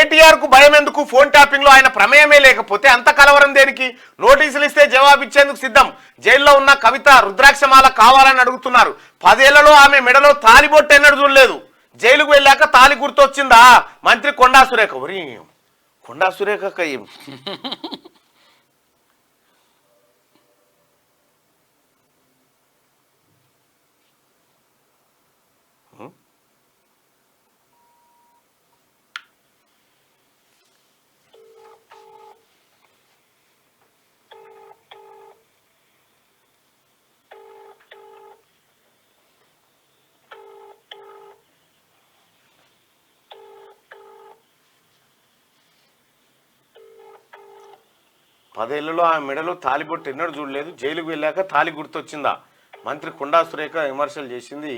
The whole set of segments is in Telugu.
కేటీఆర్ కు భయం ఎందుకు? ఫోన్ ట్యాపింగ్ లో ఆయన ప్రమేయమే లేకపోతే అంత కలవరం దేనికి? నోటీసులు ఇస్తే జవాబిచ్చేందుకు సిద్ధం. జైల్లో ఉన్న కవిత రుద్రాక్షమాల కావాలని అడుగుతున్నారు. 10 ఏళ్లలో ఆమె మెడలో తాలిబొట్టు ఎన్నడూ చూడలేదు. జైలుకు వెళ్ళాక తాలి గుర్తొచ్చిందా? మంత్రి కొండా సురేఖ. ఒరి కొండా సురేఖ పదేళ్లలో ఆ మెడలో తాలిబొట్టు ఎన్నడూ చూడలేదు. జైలుకు వెళ్ళాక తాలి గుర్తొచ్చిందా? మంత్రి కొండా సురేఖ విమర్శలు చేసింది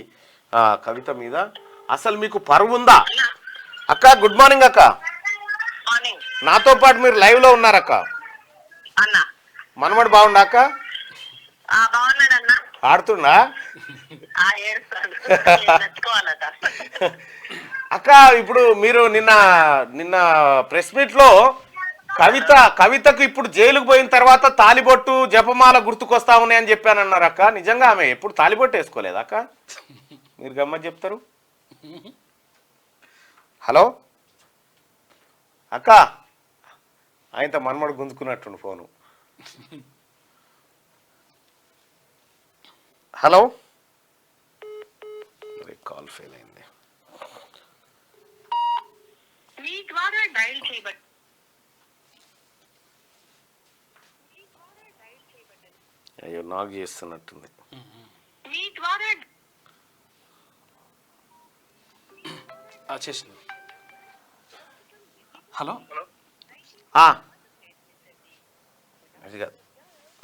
కవిత మీద. అసలు మీకు పరువు ఉందా? అక్క గుడ్ మార్నింగ్ అక్క. నాతో పాటు మీరు లైవ్ లో ఉన్నారక్క. మనమడు బాగుండా అక్క? ఆడుతుండా అక్క? ఇప్పుడు మీరు నిన్న ప్రెస్ మీట్ లో కవితకు ఇప్పుడు జైలుకు పోయిన తర్వాత తాలిబొట్టు జపమాల గుర్తుకొస్తా ఉన్నాయని చెప్పానన్నారు అక్క. నిజంగా ఆమె ఎప్పుడు తాలిబొట్టు వేసుకోలేదు అక్క? మీరు గమ్మత్ చెప్తారు. హలో అక్క, ఆయనతో మనమడు గుంజుకున్నట్టుండు ఫోను. హలో, కాల్ ఫెయిల్ అయింది. అయ్యో నాకు చేస్తున్నట్టుంది. హలో,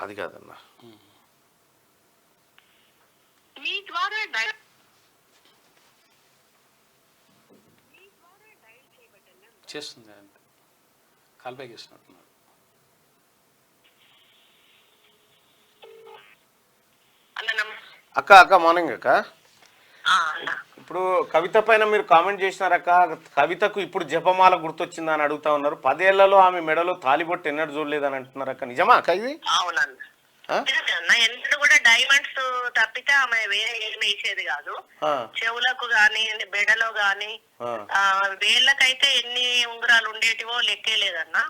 అది కాదన్నా. చేస్తుంది కాల్ బ్యాక్ చేసినట్టున్నారు. అక్క మార్నింగ్ అక్క. ఇప్పుడు కవిత పైన మీరు కామెంట్ చేసినారక్క. కవితకు ఇప్పుడు జపమాల గుర్తొచ్చిందా అని అడుగుతా ఉన్నారు. 10 ఏళ్లలో ఆమె మెడలో తాలిబొట్టు ఎన్నడూ చూడలేదని అంటున్నారు అక్క. నిజమా అక్క ఇది? ఎన్నడూ కూడా డైమండ్స్ తప్పితే ఆమె వేరే ఏమి వేసేది కాదు. చెవులకు గాని బెడలో గాని వేళ్ళకైతే ఎన్ని ఉంగరాలు ఉండేటివో లెక్కే లేదన్నా.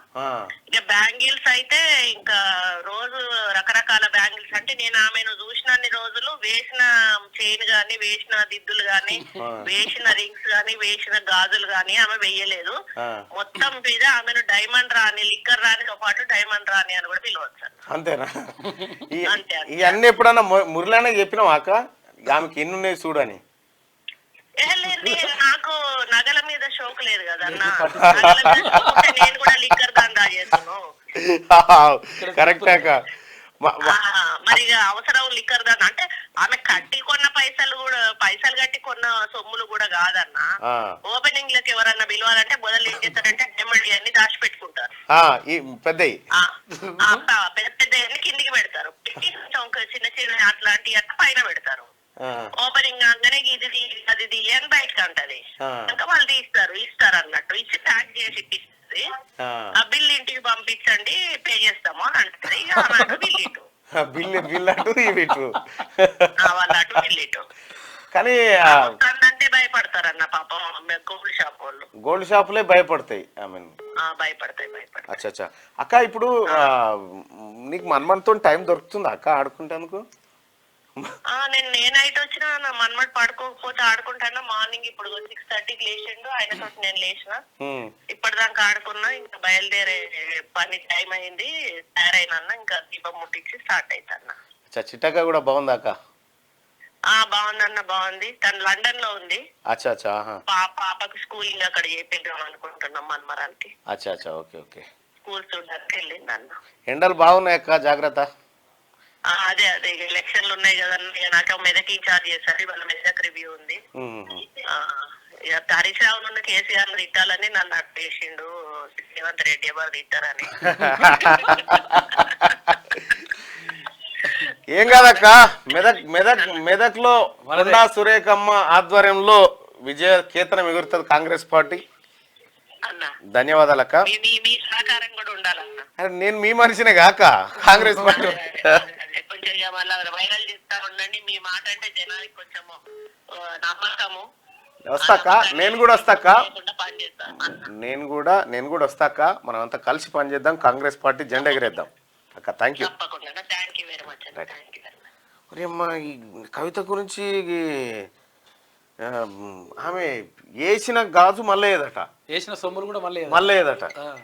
ఇక బ్యాంగిల్స్ అయితే ఇంకా రోజు రకరకాల బ్యాంగిల్స్. అంటే నేను ఆమెను చూసినన్ని రోజులు వేసిన చైన్ గాని, వేసిన దిద్దులు గాని, వేసిన రింగ్స్ గాని, వేసిన గాజులు గాని ఆమె వెయ్యలేదు. మొత్తం మీద ఆమెను డైమండ్ రాణి, లిక్కర్ రాణితో పాటు డైమండ్ రాణి అని కూడా పిలవచ్చు. అంతేనా? ఇవన్నీ ఎప్పుడన్నా మురళి చెప్పినావా అక్క? ఆమెకి ఎన్ని ఉన్నాయి చూడని. నాకు నగల మీద షోక్ లేదు కదా అన్న. నేను కూడా లిక్కర్ దందా చేస్తున్నాను. కరెక్ట్ అక్క. మరి అవసరం లిక్కర్ దందా అంటే ఆమె కట్టి కొన్న పైసలు కట్టి కొన్న సొమ్ములు కూడా కాదన్న. ఓపెనింగ్ లకు ఎవరన్నా పిలవాలంటే మొదలు ఏం చేస్తారంటే డైమండ్ అన్ని దాచి పెట్టుకుంటారు. పెద్ద పెద్ద కిందికి పెడతారు. చిన్న చిన్న అట్లాంటి అట్లా పైన పెడతారు. ఓపెనింగ్ కాగానే ఇది అది అని బయటకు అంటది. ఇంకా వాళ్ళు ఇస్తారు అన్నట్టు. ఇచ్చి ప్యాక్ చేసి ఇప్పిస్తుంది. ఆ బిల్ ఇంటికి పంపించండి, పే చేస్తాము అని అంటది. బిల్ అటు వాళ్ళ అటు బిల్ ఇటు. కానీ అంటే భయపడతారన్న పాపం గోల్డ్ షాప్ వాళ్ళు. గోల్డ్ షాపులే భయపడతాయి. భయపడతాయి. అచ్చా అక్క, ఇప్పుడు నీకు మన్మన్తో టైం దొరుకుతుందా అక్క ఆడుకుంటేందుకు? నేను నైట్ వచ్చిన నా మన్మడు పడుకోకపోతే ఆడుకుంటాను. మార్నింగ్ ఇప్పుడు 6:30కి లేచిండు. ఆయనతో నేను లేచిన. ఇప్పటిదాకా ఆడుకున్నా. ఇంకా బయలుదేరే పని టైం అయింది. తయారైనా ఇంకా దీపం ముట్టించి స్టార్ట్ అవుతాను. చిట్టక్క కూడా బాగుందా అక్క? బాగుందన్న, బాగుంది. తను లండన్ లో ఉంది. పాపకు స్కూలింగ్ అక్కడ చేపిద్దాం అనుకుంటున్నాం మన్మరానికి. ఓకే. స్కూల్ చూడడానికి వెళ్ళింది అన్న. ఎండలు బాగున్నాయి అక్క, జాగ్రత్త. అదే ఎలక్షన్లు ఉన్నాయి కదన్న. నాకు మెదక్ ఇన్ఛార్జ్ చేశారు. వాళ్ళ మెదక్ రివ్యూ ఉంది. హరీష్ రావు నుండి కేసీఆర్ తిట్టాలని నన్ను అట్టు చేసిండు. రేవంత్ రెడ్డి ఎవరు తిట్టారని. ఏం కాదక్క, మెదక్ లో కొండా సురేఖమ్మ ఆధ్వర్యంలో విజయ కేతనం ఎగురుతుంది కాంగ్రెస్ పార్టీ. ధన్యవాదాలు అక్క. మీ సహకారం కూడా ఉండాలన్న. అరే నేను మీ మనిషినే కాక కాంగ్రెస్ పార్టీ. కొంచెం ఇక మళ్ళీ వైరల్ చేస్తా ఉండండి. మీ మాట అంటే జనానికి కొంచెము నమ్మకము. వస్తాక నేను కూడా వస్తాక, పనిచేస్తాను. నేను కూడా వస్తాక. మనం అంతా కలిసి పనిచేద్దాం, కాంగ్రెస్ పార్టీ జెండా ఎగిరేద్దాం అక్క. Thank you. తప్పకుండా. Thank you very much. Thank you very much. మరి అమ్మ ఈ కవిత గురించి ఆమె వేసిన గాజు మళ్ళీ ఏదట, వేసిన సొమ్ములు కూడా మళ్ళీ మళ్ళీ ఏదట. ఆ.